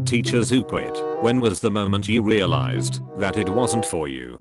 Teachers who quit. When was the moment you realized that it wasn't for you?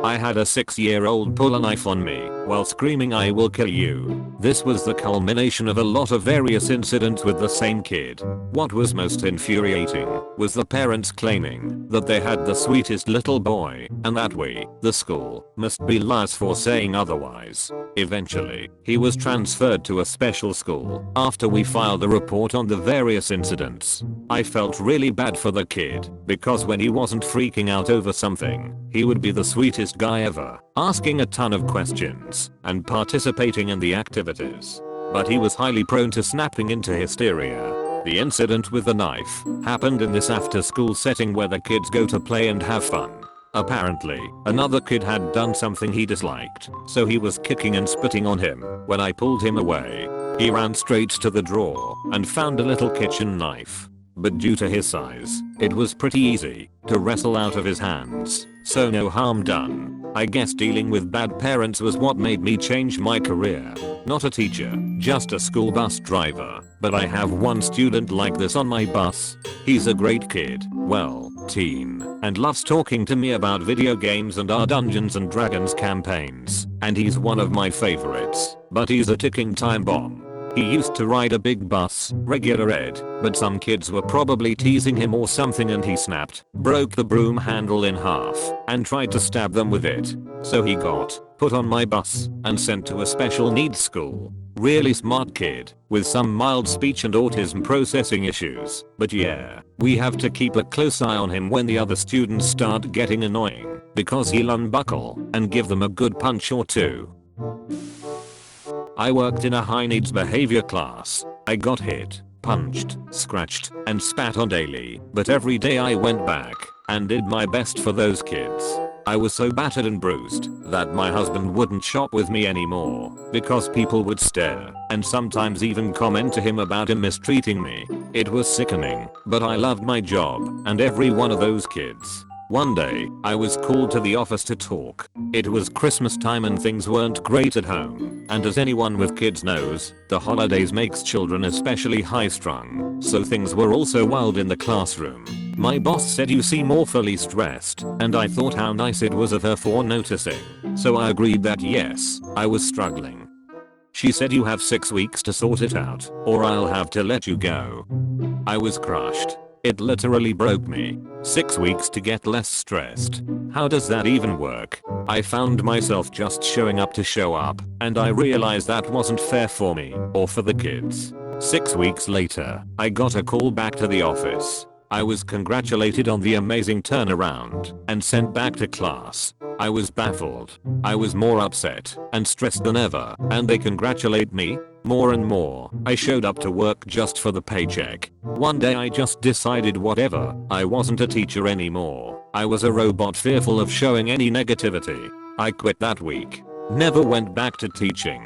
I had a 6-year-old pull a knife on me while screaming "I will kill you." This was the culmination of a lot of various incidents with the same kid. What was most infuriating was the parents claiming that they had the sweetest little boy and that we, the school, must be liars for saying otherwise. Eventually, he was transferred to a special school after we filed a report on the various incidents. I felt really bad for the kid because when he wasn't freaking out over something, he would be the sweetest guy ever, asking a ton of questions and participating in the activities. But he was highly prone to snapping into hysteria. The incident with the knife happened in this after-school setting where the kids go to play and have fun. Apparently, another kid had done something he disliked, so he was kicking and spitting on him. When I pulled him away, he ran straight to the drawer and found a little kitchen knife. But due to his size, it was pretty easy to wrestle out of his hands, so no harm done. I guess dealing with bad parents was what made me change my career. Not a teacher, just a school bus driver. But I have one student like this on my bus. He's a great kid, well, teen, and loves talking to me about video games and our Dungeons and Dragons campaigns. And he's one of my favorites, but he's a ticking time bomb. He used to ride a big bus, regular ed, but some kids were probably teasing him or something and he snapped, broke the broom handle in half, and tried to stab them with it. So he got put on my bus and sent to a special needs school. Really smart kid, with some mild speech and autism processing issues. But yeah, we have to keep a close eye on him when the other students start getting annoying, because he'll unbuckle and give them a good punch or two. I worked in a high needs behavior class. I got hit, punched, scratched, and spat on daily, but every day I went back and did my best for those kids. I was so battered and bruised that my husband wouldn't shop with me anymore because people would stare and sometimes even comment to him about him mistreating me. It was sickening, but I loved my job and every one of those kids. One day, I was called to the office to talk. It was Christmas time and things weren't great at home. And as anyone with kids knows, the holidays makes children especially high-strung. So things were also wild in the classroom. My boss said you seem awfully stressed, and I thought how nice it was of her for noticing. So I agreed that yes, I was struggling. She said you have 6 weeks to sort it out, or I'll have to let you go. I was crushed. It literally broke me. 6 weeks to get less stressed. How does that even work? I found myself just showing up to show up, and I realized that wasn't fair for me or for the kids. 6 weeks later, I got a call back to the office. I was congratulated on the amazing turnaround and sent back to class. I was baffled. I was more upset and stressed than ever, and they congratulate me more and more. I showed up to work just for the paycheck. One day I just decided whatever, I wasn't a teacher anymore. I was a robot fearful of showing any negativity. I quit that week. Never went back to teaching.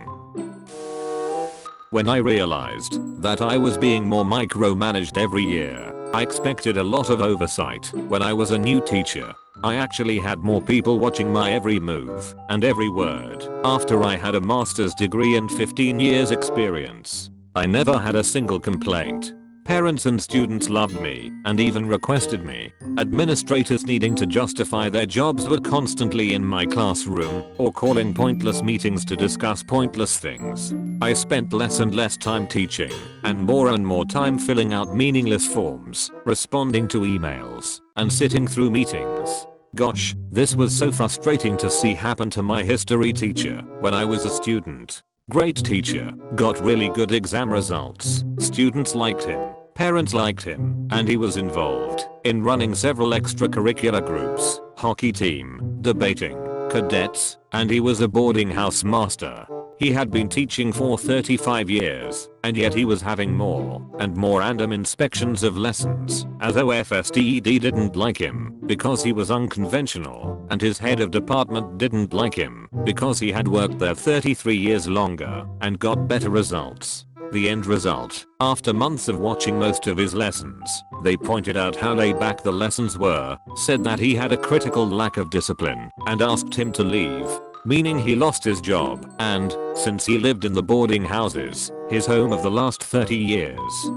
When I realized that I was being more micromanaged every year, I expected a lot of oversight. When I was a new teacher, I actually had more people watching my every move and every word. After I had a master's degree and 15 years experience, I never had a single complaint. Parents and students loved me and even requested me. Administrators needing to justify their jobs were constantly in my classroom or calling pointless meetings to discuss pointless things. I spent less and less time teaching and more time filling out meaningless forms, responding to emails, and sitting through meetings. Gosh, this was so frustrating to see happen to my history teacher when I was a student. Great teacher, got really good exam results, students liked him, parents liked him, and he was involved in running several extracurricular groups, hockey team, debating, cadets, and he was a boarding house master. He had been teaching for 35 years, and yet he was having more and more random inspections of lessons, as OFSTED didn't like him because he was unconventional, and his head of department didn't like him because he had worked there 33 years longer and got better results. The end result, after months of watching most of his lessons, they pointed out how laid back the lessons were, said that he had a critical lack of discipline, and asked him to leave. Meaning he lost his job, and, since he lived in the boarding houses, his home of the last 30 years.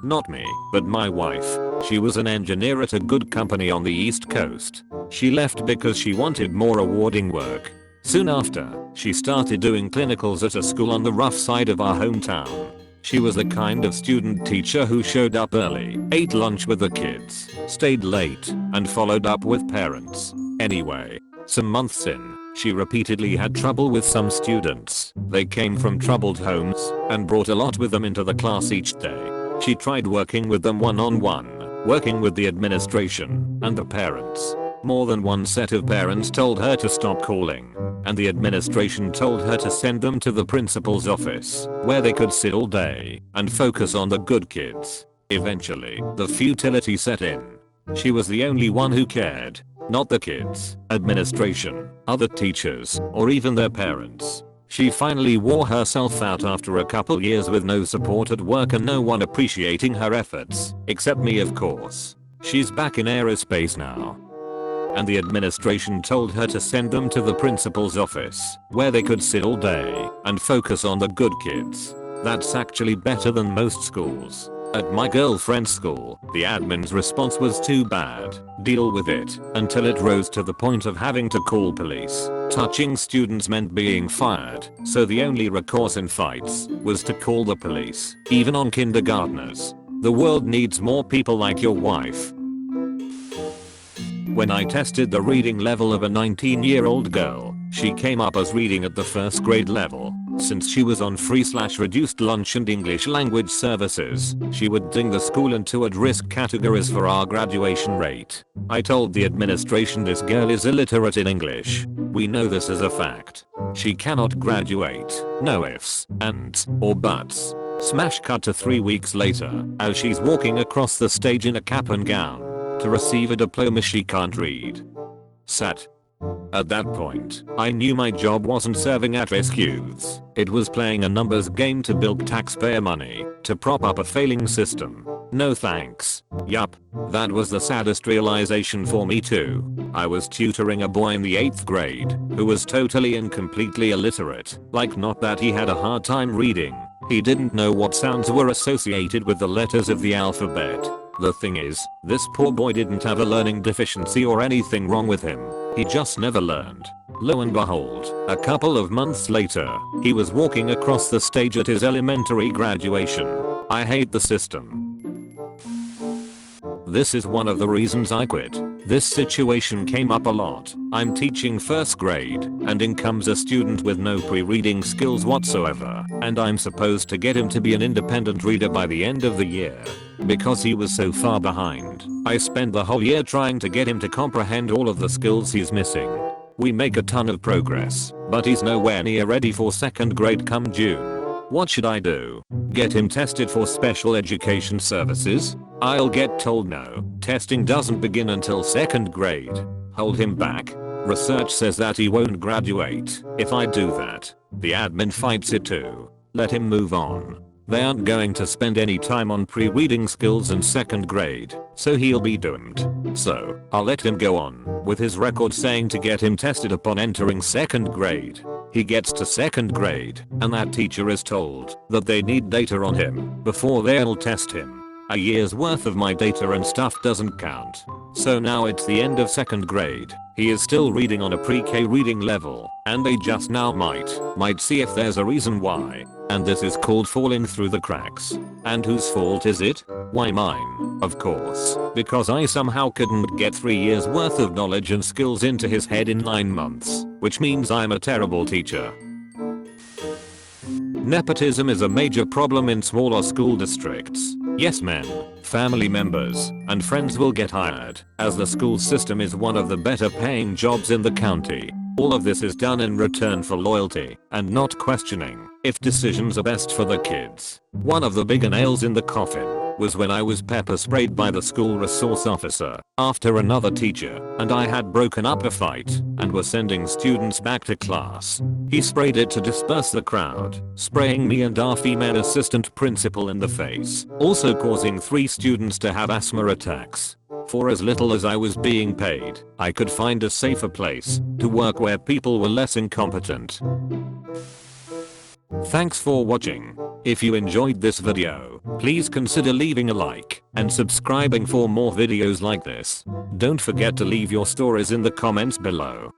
Not me, but my wife. She was an engineer at a good company on the East Coast. She left because she wanted more rewarding work. Soon after, she started doing clinicals at a school on the rough side of our hometown. She was the kind of student teacher who showed up early, ate lunch with the kids, stayed late, and followed up with parents. Anyway, some months in, she repeatedly had trouble with some students. They came from troubled homes and brought a lot with them into the class each day. She tried working with them one-on-one, working with the administration and the parents. More than one set of parents told her to stop calling, and the administration told her to send them to the principal's office, where they could sit all day and focus on the good kids. Eventually, the futility set in. She was the only one who cared. Not the kids, administration, other teachers, or even their parents. She finally wore herself out after a couple years with no support at work and no one appreciating her efforts, except me of course. She's back in aerospace now. And the administration told her to send them to the principal's office, where they could sit all day and focus on the good kids. That's actually better than most schools. At my girlfriend's school, the admin's response was too bad, deal with it, until it rose to the point of having to call police. Touching students meant being fired, so the only recourse in fights was to call the police, even on kindergartners. The world needs more people like your wife. When I tested the reading level of a 19-year-old girl, she came up as reading at the first grade level. Since she was on free/reduced lunch and English language services, she would ding the school into at-risk categories for our graduation rate. I told the administration this girl is illiterate in English. We know this as a fact. She cannot graduate. No ifs, ands, or buts. Smash cut to 3 weeks later, as she's walking across the stage in a cap and gown to receive a diploma she can't read. Sat. At that point, I knew my job wasn't serving at-risk youths. It was playing a numbers game to bilk taxpayer money to prop up a failing system. No thanks. Yup. That was the saddest realization for me too. I was tutoring a boy in the 8th grade who was totally and completely illiterate. Like, not that he had a hard time reading. He didn't know what sounds were associated with the letters of the alphabet. The thing is, this poor boy didn't have a learning deficiency or anything wrong with him. He just never learned. Lo and behold, a couple of months later, he was walking across the stage at his elementary graduation. I hate the system. This is one of the reasons I quit. This situation came up a lot. I'm teaching 1st grade, and in comes a student with no pre-reading skills whatsoever, and I'm supposed to get him to be an independent reader by the end of the year. Because he was so far behind, I spent the whole year trying to get him to comprehend all of the skills he's missing. We make a ton of progress, but he's nowhere near ready for 2nd grade come June. What should I do? Get him tested for special education services? I'll get told no. Testing doesn't begin until 2nd grade. Hold him back. Research says that he won't graduate if I do that. The admin fights it too. Let him move on. They aren't going to spend any time on pre-reading skills in 2nd grade, so he'll be doomed. So, I'll let him go on, with his record saying to get him tested upon entering 2nd grade. He gets to 2nd grade, and that teacher is told that they need data on him before they'll test him. A year's worth of my data and stuff doesn't count. So now it's the end of 2nd grade. He is still reading on a pre-K reading level, and they just now might see if there's a reason why. And this is called falling through the cracks. And whose fault is it? Why, mine, of course, because I somehow couldn't get 3 years worth of knowledge and skills into his head in 9 months, which means I'm a terrible teacher. Nepotism is a major problem in smaller school districts. Yes men, family members, and friends will get hired, as the school system is one of the better paying jobs in the county. All of this is done in return for loyalty, and not questioning if decisions are best for the kids. One of the bigger nails in the coffin was when I was pepper sprayed by the school resource officer after another teacher and I had broken up a fight and were sending students back to class. He sprayed it to disperse the crowd, spraying me and our female assistant principal in the face, also causing 3 students to have asthma attacks. For as little as I was being paid, I could find a safer place to work where people were less incompetent. Thanks for watching. If you enjoyed this video, please consider leaving a like and subscribing for more videos like this. Don't forget to leave your stories in the comments below.